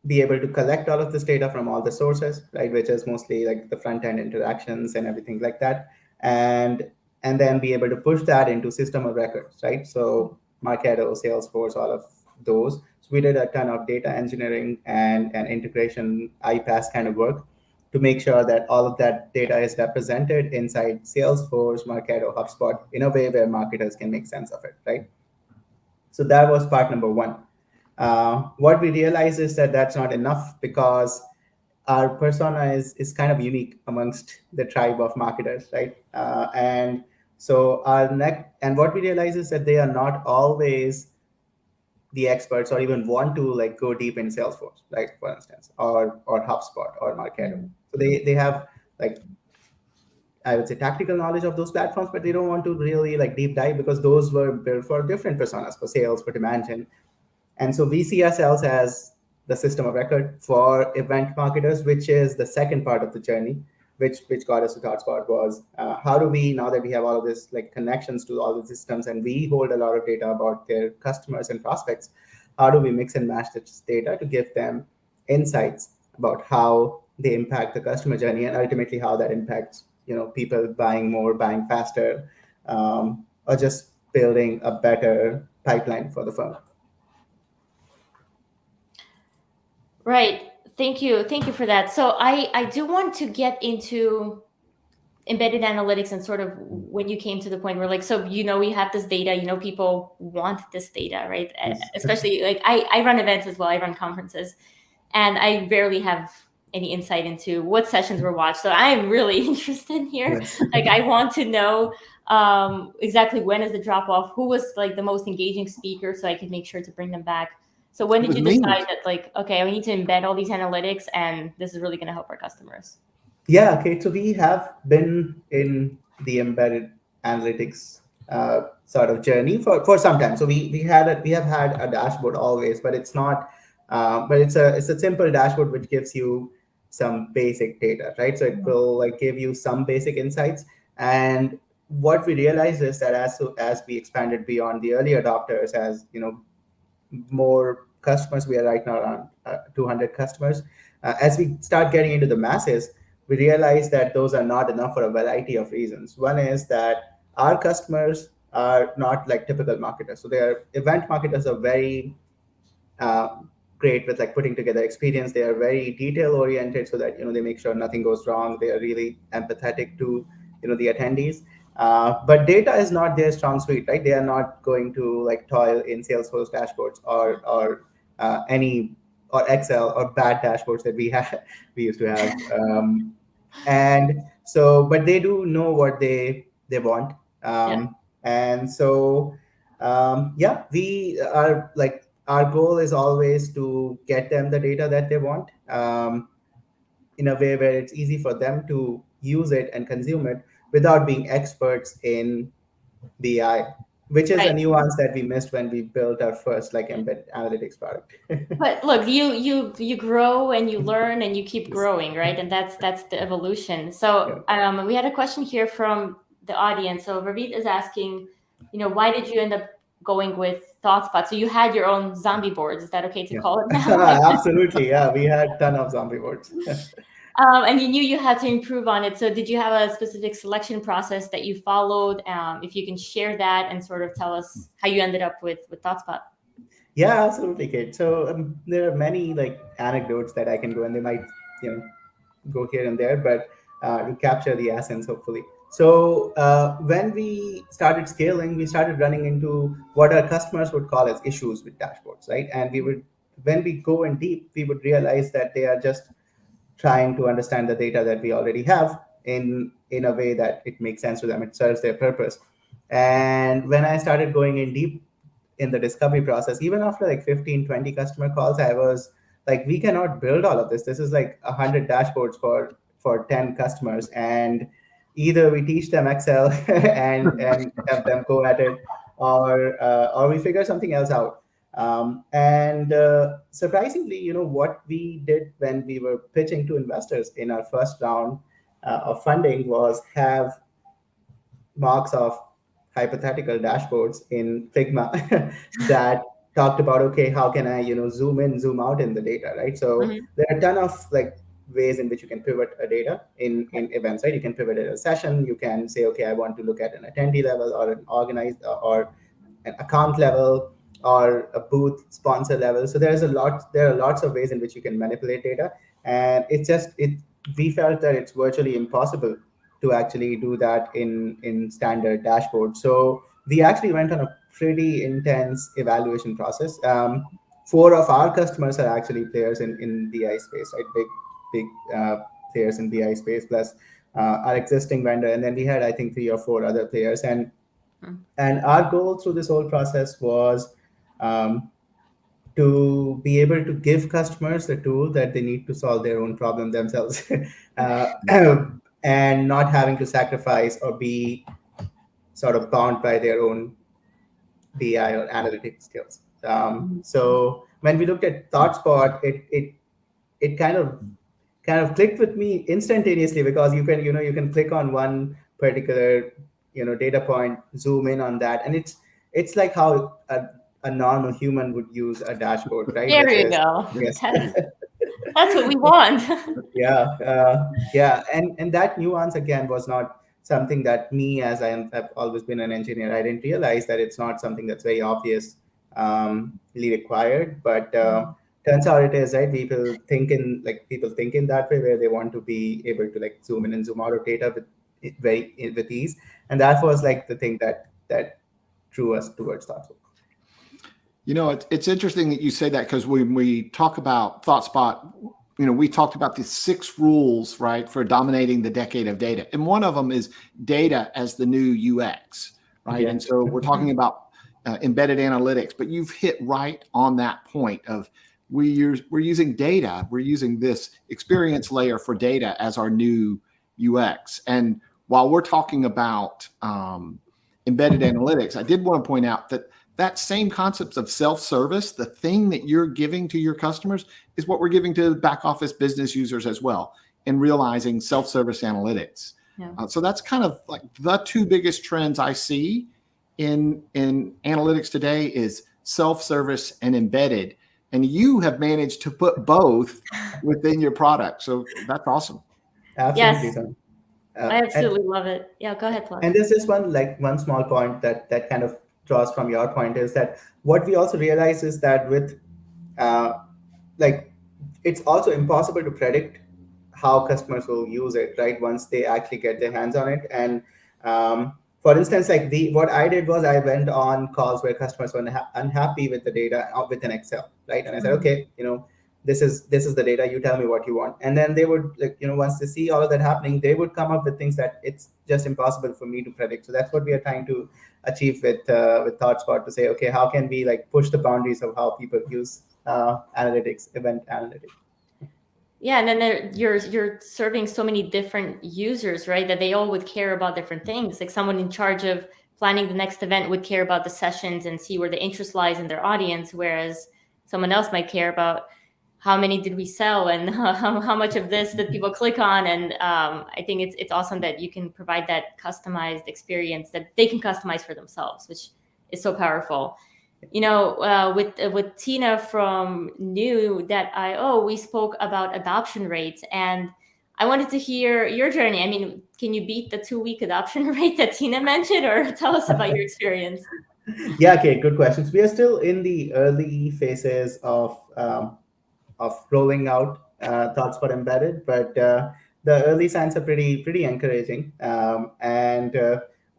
be able to collect all of this data from all the sources, right? Which is mostly like the front end interactions and everything like that, and then be able to push that into system of records, right? So Marketo, Salesforce, all of those. So we did a ton of data engineering and integration iPaaS kind of work to make sure that all of that data is represented inside Salesforce, Marketo, HubSpot in a way where marketers can make sense of it, right? So that was part number one. What we realized is that that's not enough, because our persona is kind of unique amongst the tribe of marketers, right? And so and what we realize is that they are not always the experts, or even want to like go deep in Salesforce, like for instance, or HubSpot or Marketo. So they have like, I would say, tactical knowledge of those platforms, but they don't want to really like deep dive, because those were built for different personas, for sales, for demand gen. And so we see ourselves as the system of record for event marketers, which is the second part of the journey, which got us to ThoughtSpot was how do we, now that we have all of this like connections to all the systems and we hold a lot of data about their customers and prospects, how do we mix and match this data to give them insights about how they impact the customer journey and ultimately how that impacts people buying more, buying faster, or just building a better pipeline for the firm. Right. Thank you for that. So I do want to get into embedded analytics and sort of when you came to the point where like, so we have this data, people want this data, right? Yes. Especially like I run events as well, I run conferences, and I rarely have any insight into what sessions were watched. So I'm really interested here. Yes. Like I want to know exactly when is the drop off, who was like the most engaging speaker, so I can make sure to bring them back. So when did you decide that like, okay, we need to embed all these analytics and this is really going to help our customers? Yeah, Kate. So we have been in the embedded analytics sort of journey for some time. So we have had a dashboard always, but it's not. But it's a simple dashboard which gives you some basic data, right? So it will like give you some basic insights. And what we realized is that as we expanded beyond the early adopters, as more customers, we are right now around 200 customers. As we start getting into the masses, we realize that those are not enough for a variety of reasons. One is that our customers are not like typical marketers. So their event marketers are very great with like putting together experience. They are very detail oriented so that they make sure nothing goes wrong. They are really empathetic to the attendees. But data is not their strong suite, right? They are not going to like toil in Salesforce dashboards or any or Excel or bad dashboards that we used to have. And so, but they do know what they want. And so, yeah, we are like, our goal is always to get them the data that they want in a way where it's easy for them to use it and consume it without being experts in BI, which is a nuance that we missed when we built our first like embedded analytics product. But look, you grow and you learn and you keep growing, right? And that's the evolution. So we had a question here from the audience. So Ravid is asking, why did you end up going with ThoughtSpot? So you had your own zombie boards. Is that okay to call it now? Absolutely, yeah. We had a ton of zombie boards. And you knew you had to improve on it. So did you have a specific selection process that you followed? If you can share that and sort of tell us how you ended up with ThoughtSpot. Yeah, absolutely, Kate. So there are many like anecdotes that I can go, and they might go here and there, but to capture the essence, hopefully. So when we started scaling, we started running into what our customers would call as issues with dashboards, right? And when we go in deep, we would realize that they are just trying to understand the data that we already have in a way that it makes sense to them. It serves their purpose. And when I started going in deep in the discovery process, even after like 15, 20 customer calls, I was like, we cannot build all of this. This is like 100 dashboards for 10 customers. And either we teach them Excel and have them go at it, or we figure something else out. And surprisingly, what we did when we were pitching to investors in our first round of funding was have mocks of hypothetical dashboards in Figma that talked about, okay, how can I, zoom in, zoom out in the data, right? So there are a ton of like ways in which you can pivot a data in events, right? You can pivot it a session. You can say, okay, I want to look at an attendee level or an organized or an account level or a booth sponsor level. So there are lots of ways in which you can manipulate data. And we felt that it's virtually impossible to actually do that in standard dashboards. So we actually went on a pretty intense evaluation process. 4 of our customers are actually players in BI space, right? Big players in BI space, plus our existing vendor. And then we had, I think, 3 or 4 other players. And our goal through this whole process was to be able to give customers the tool that they need to solve their own problem themselves, and not having to sacrifice or be sort of bound by their own BI or analytics skills. So when we looked at ThoughtSpot, it kind of clicked with me instantaneously, because you can click on one particular data point, zoom in on that, and it's like how a normal human would use a dashboard, right? There Which you is, go. yes. That's what we want. Yeah, and that nuance again was not something that me, as I've always been an engineer, I didn't realize that it's not something that's very obvious required, but turns out it is, right? People think in that way, where they want to be able to like zoom in and zoom out of data with ease, and that was like the thing that drew us towards ThoughtSpot. It's interesting that you say that, because when we talk about ThoughtSpot, we talked about the 6 rules, right, for dominating the decade of data. And one of them is data as the new UX, right? Yeah. And so we're talking about embedded analytics, but you've hit right on that point of we're using data. We're using this experience layer for data as our new UX. And while we're talking about embedded analytics, I did want to point out that same concepts of self-service, the thing that you're giving to your customers, is what we're giving to back office business users as well, in realizing self-service analytics. Yeah. So that's kind of like the 2 biggest trends I see in analytics today is self-service and embedded. And you have managed to put both within your product. So that's awesome. Absolutely. Yes. Son. I absolutely love it. Yeah, go ahead, Palash. And there's just one small point that kind of draws from your point, is that what we also realize is that with it's also impossible to predict how customers will use it, right, once they actually get their hands on it. And for instance, like what I did was I went on calls where customers were unhappy with the data with an Excel, right? And I said, okay, this is the data, you tell me what you want. And then they would, like, once they see all of that happening, they would come up with things that it's just impossible for me to predict. So that's what we are trying to achieve with ThoughtSpot, to say, okay, how can we like push the boundaries of how people use analytics, event analytics. Yeah, and then you're serving so many different users, right? That they all would care about different things. Like someone in charge of planning the next event would care about the sessions and see where the interest lies in their audience, whereas someone else might care about how many did we sell and how much of this did people click on. And I think it's awesome that you can provide that customized experience that they can customize for themselves, which is so powerful. With Tina from New.io, we spoke about adoption rates, and I wanted to hear your journey. I mean, can you beat the 2-week adoption rate that Tina mentioned, or tell us about your experience? Yeah, okay, good questions. We are still in the early phases of rolling out ThoughtSpot Embedded, but the early signs are pretty encouraging. And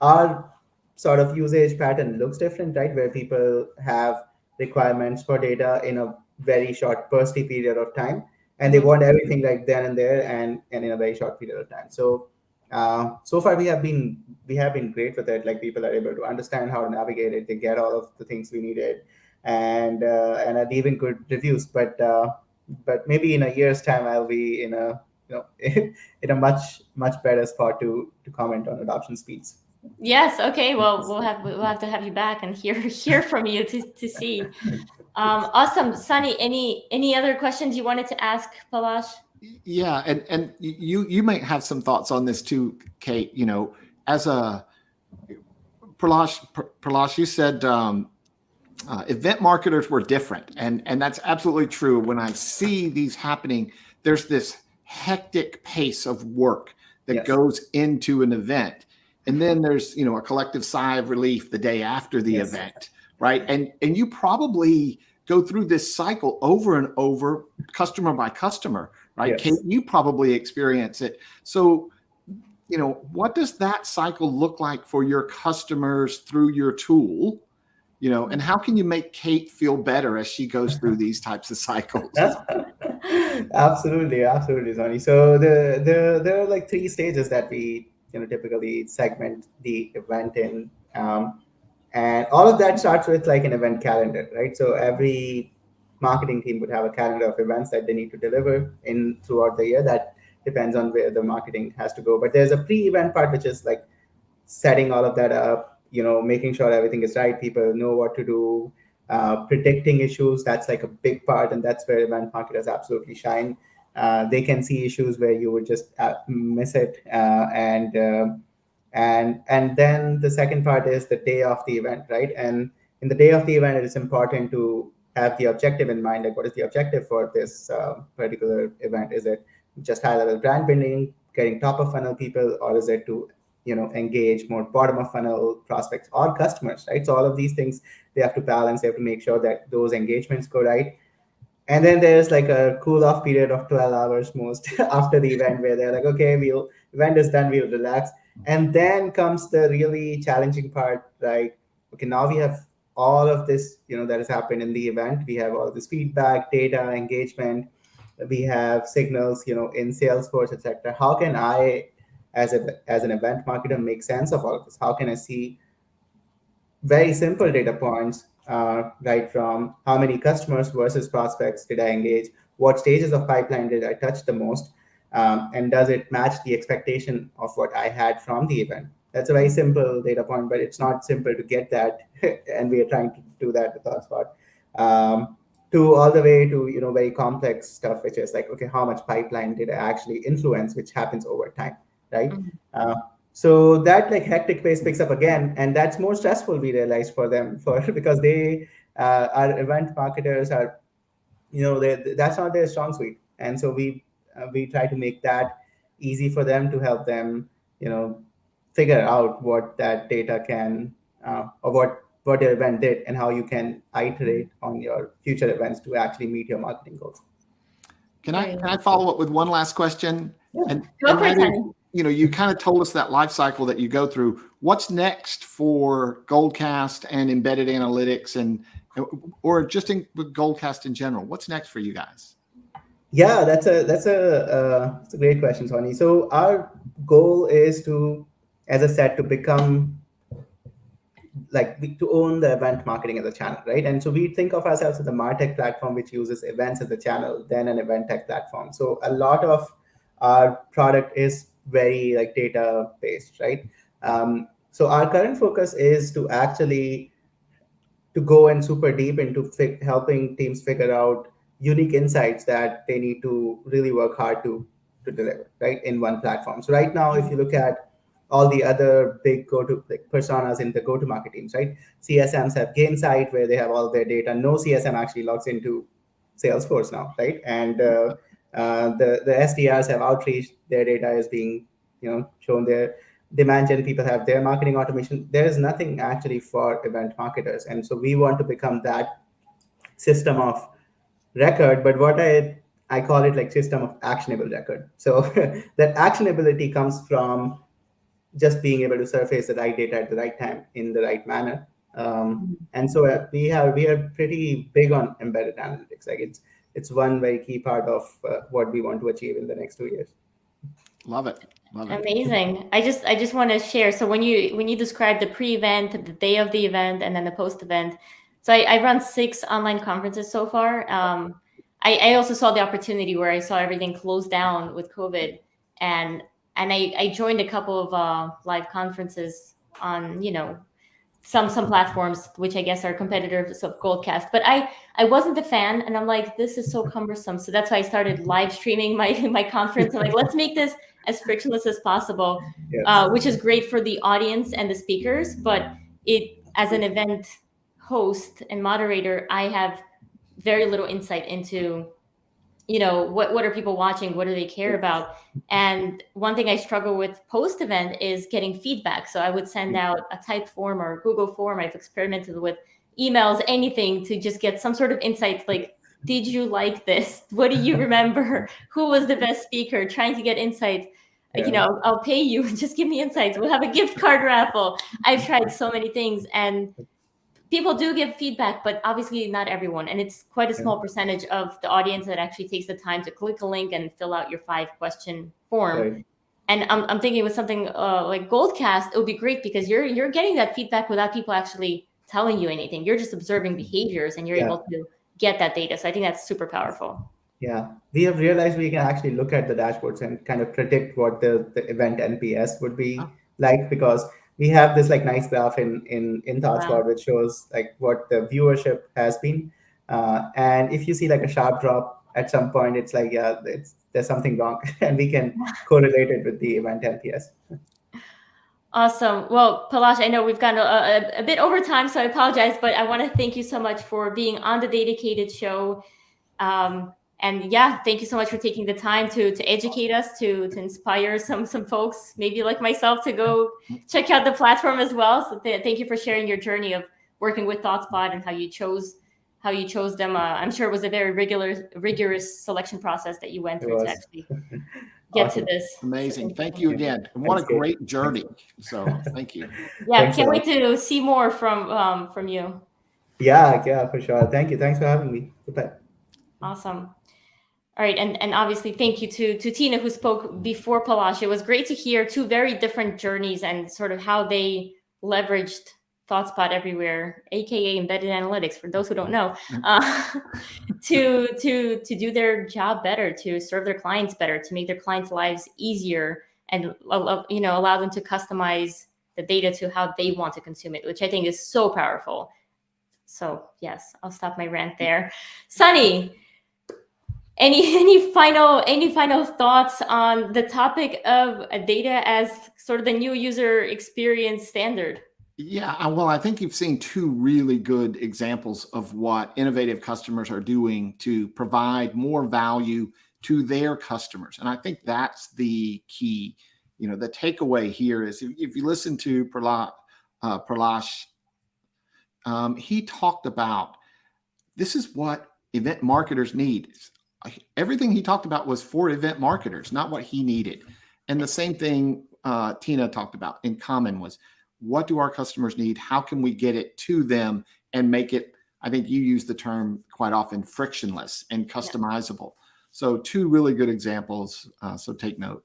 our sort of usage pattern looks different, right? Where people have requirements for data in a very short bursty period of time, and they want everything like then and there, and in a very short period of time. So so far we have been great with it. Like, people are able to understand how to navigate it. They get all of the things we needed, and are leaving good reviews. But maybe in a year's time, I'll be in a in a much better spot to comment on adoption speeds. Yes. Okay. Well, we'll have to have you back and hear from you to see. Awesome, Sonny. Any other questions you wanted to ask Palash? Yeah, and you might have some thoughts on this too, Kate. As a Palash, you said event marketers were different, and that's absolutely true. When I see these happening, there's this hectic pace of work that goes into an event, and then there's a collective sigh of relief the day after the event, right? And you probably go through this cycle over and over, customer by customer, right? Yes. Kate, you probably experience it. So, what does that cycle look like for your customers through your tool? And how can you make Kate feel better as she goes through these types of cycles? Absolutely, Sonny. So there are like 3 stages that we typically segment the event in, and all of that starts with like an event calendar, right? So every marketing team would have a calendar of events that they need to deliver in throughout the year. That depends on where the marketing has to go. But there's a pre-event part, which is like setting all of that up, making sure everything is right, people know what to do, predicting issues. That's like a big part, and that's where event marketers absolutely shine. They can see issues where you would just miss it, and then the second part is the day of the event, right? And in the day of the event, it is important to have the objective in mind. Like, what is the objective for this particular event? Is it just high level brand building, getting top of funnel people, or is it to engage more bottom of funnel prospects or customers, right? So all of these things they have to balance. They have to make sure that those engagements go right. And then there's like a cool off period of 12 hours most after the event, where they're like, okay, event is done, we'll relax. And then comes the really challenging part, like, okay, now we have all of this, that has happened in the event. We have all this feedback, data, engagement. We have signals, in Salesforce, etc. How can I, as an event marketer, make sense of all of this? How can I see very simple data points, right, from how many customers versus prospects did I engage, what stages of pipeline did I touch the most, and does it match the expectation of what I had from the event? That's a very simple data point, but it's not simple to get that, and we are trying to do that with ThoughtSpot. To all the way to very complex stuff, which is like, okay, how much pipeline did I actually influence, which happens over time, right? So that like hectic pace picks up again, and that's more stressful, we realize, for them, because they our event marketers are, that's not their strong suite, and so we try to make that easy for them, to help them figure out what that data can or what your event did, and how you can iterate on your future events to actually meet your marketing goals. Can I follow up with one last question? Yeah. And Go for it, that is, Sonny. you kind of told us that life cycle that you go through. What's next for Goldcast and embedded analytics, or just with Goldcast in general? What's next for you guys? Yeah, that's a great question, Sonny. So our goal is to, as I said, to become to own the event marketing as a channel, right? And so we think of ourselves as a MarTech platform, which uses events as a channel, then an event tech platform. So a lot of our product is very like data based, right? So our current focus is to actually to go in super deep into helping teams figure out unique insights that they need to really work hard to deliver, right, in one platform. So right now, if you look at all the other big personas in the go-to-market teams, right? CSMs have Gainsight, where they have all their data. No CSM actually logs into Salesforce now, right? And the SDRs have Outreach. Their data is being shown there. Demand gen people have their marketing automation. There is nothing actually for event marketers, and so we want to become that system of record. But what I call it like system of actionable record. So that actionability comes from just being able to surface the right data at the right time in the right manner. And so we are pretty big on embedded analytics. Like it's one very key part of what we want to achieve in the next 2 years. Love it. Amazing. I just want to share. So when you describe the pre-event, the day of the event, and then the post-event, so I run 6 online conferences so far. I also saw the opportunity where I saw everything closed down with COVID, and I joined a couple of live conferences on some platforms, which I guess are competitors of Goldcast. But I wasn't a fan, and I'm like, this is so cumbersome. So that's why I started live streaming my conference. I'm like, let's make this as frictionless as possible, Yes. which is great for the audience and the speakers. But as an event host and moderator, I have very little insight into what are people watching, what do they care about. And one thing I struggle with post event is getting feedback. So I would send out a type form or a Google form. I've experimented with emails, anything, to just get some sort of insight, like, did you like this? What do you remember? Who was the best speaker? Trying to get insights. Yeah. I'll pay you, just give me insights. We'll have a gift card raffle. I've tried so many things, and people do give feedback, but obviously not everyone. And it's quite a small percentage of the audience that actually takes the time to click a link and fill out your 5-question form. Right. And I'm thinking with something like Goldcast, it would be great because you're getting that feedback without people actually telling you anything. You're just observing behaviors, and you're able to get that data. So I think that's super powerful. Yeah, we have realized we can actually look at the dashboards and kind of predict what the event NPS would be like, because we have this like nice graph in ThoughtSpot, Wow. which shows like what the viewership has been. And if you see like a sharp drop at some point, it's like, yeah, there's something wrong. And we can correlate it with the event NPS. Awesome. Well, Palash, I know we've gone a bit over time, so I apologize, but I want to thank you so much for being on the DATAcated show. And yeah, thank you so much for taking the time to educate us, to inspire some folks, maybe like myself, to go check out the platform as well. So thank you for sharing your journey of working with ThoughtSpot and how you chose them. I'm sure it was a very rigorous selection process that you went through to actually get Awesome. to this. Amazing. So Thank you again. And what a Thanks, Kate. great journey. So thank you. Yeah, Thanks can't a wait lot. to see more from you. Yeah, for sure. Thank you. Thanks for having me. Goodbye. Awesome. All right, and obviously thank you to Tina, who spoke before Palash. It was great to hear two very different journeys and sort of how they leveraged ThoughtSpot everywhere, aka embedded analytics, for those who don't know, to do their job better, to serve their clients better, to make their clients' lives easier, and allow them to customize the data to how they want to consume it, which I think is so powerful. So yes, I'll stop my rant there. Sonny, any final thoughts on the topic of data as sort of the new user experience standard? Yeah, well, I think you've seen two really good examples of what innovative customers are doing to provide more value to their customers. And I think that's the key. The takeaway here is if you listen to Palash, he talked about this is what event marketers need. Everything he talked about was for event marketers, not what he needed. And the same thing Tina talked about in common was, what do our customers need? How can we get it to them and make it, I think you use the term quite often, frictionless and customizable. So two really good examples. So take note.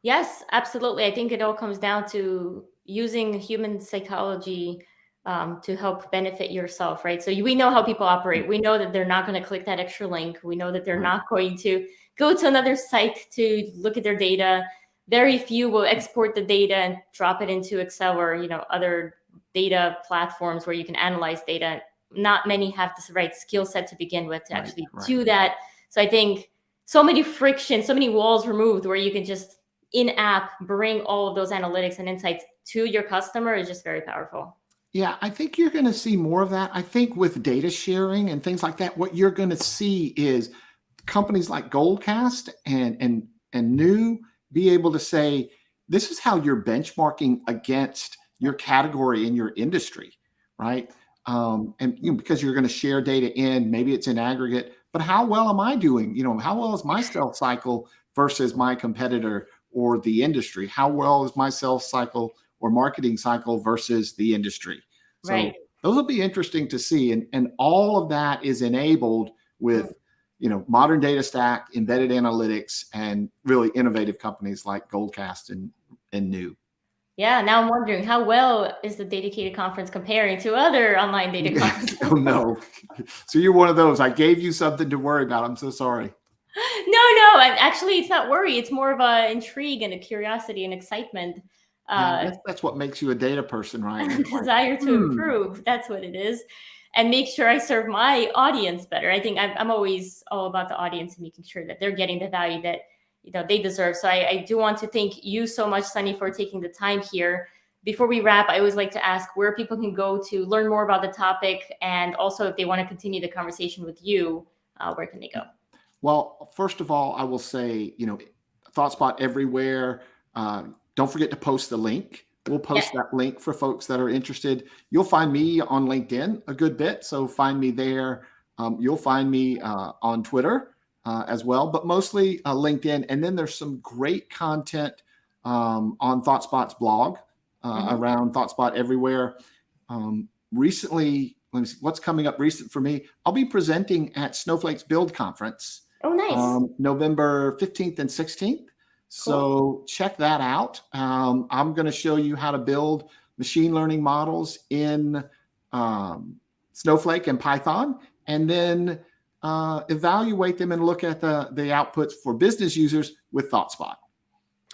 Yes, absolutely. I think it all comes down to using human psychology to help benefit yourself, right? So we know how people operate. We know that they're not going to click that extra link. We know that they're not going to go to another site to look at their data. Very few will export the data and drop it into Excel or other data platforms where you can analyze data. Not many have the right skill set to begin with to actually do that. So I think so many friction, so many walls removed where you can just in-app bring all of those analytics and insights to your customer is just very powerful. Yeah, I think you're going to see more of that. I think with data sharing and things like that, what you're going to see is companies like Goldcast and New be able to say, this is how you're benchmarking against your category in your industry, right? Because you're going to share data in, maybe it's in aggregate, but how well am I doing? How well is my sales cycle versus my competitor or the industry? How well is my sales cycle or marketing cycle versus the industry? So those will be interesting to see. And all of that is enabled with, modern data stack, embedded analytics, and really innovative companies like Goldcast and New. Yeah, now I'm wondering, how well is the DATAcated conference comparing to other online data conferences? Oh, no. So you're one of those. I gave you something to worry about. I'm so sorry. No. Actually, it's not worry. It's more of an intrigue and a curiosity and excitement. That's what makes you a data person, right? Desire to improve. That's what it is. And make sure I serve my audience better. I think I'm always all about the audience and making sure that they're getting the value that they deserve. So I do want to thank you so much, Sonny, for taking the time here. Before we wrap, I always like to ask where people can go to learn more about the topic, and also if they want to continue the conversation with you, where can they go? Well, first of all, I will say, ThoughtSpot everywhere. Don't forget to post the link. We'll post that link for folks that are interested. You'll find me on LinkedIn a good bit, so find me there. You'll find me on Twitter as well, but mostly LinkedIn. And then there's some great content on ThoughtSpot's blog around ThoughtSpot everywhere. Recently, let me see what's coming up recent for me. I'll be presenting at Snowflake's Build Conference. Oh, nice. November 15th and 16th. So check that out. I'm going to show you how to build machine learning models in Snowflake and Python, and then evaluate them and look at the outputs for business users with ThoughtSpot.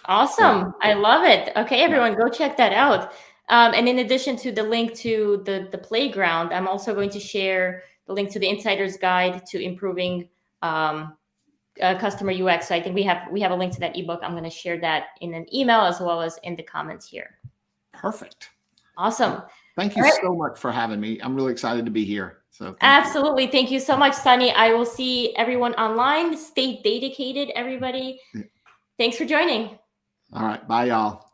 Awesome. I love it. Okay, everyone, go check that out. And in addition to the link to the playground, I'm also going to share the link to the Insider's Guide to Improving Customer UX. So I think we have a link to that ebook. I'm going to share that in an email as well as in the comments here. Perfect. Awesome. Thank you so much for having me. I'm really excited to be here. So absolutely. Thank you so much, Sonny. I will see everyone online. Stay DATAcated, everybody. Thanks for joining. All right. Bye, y'all.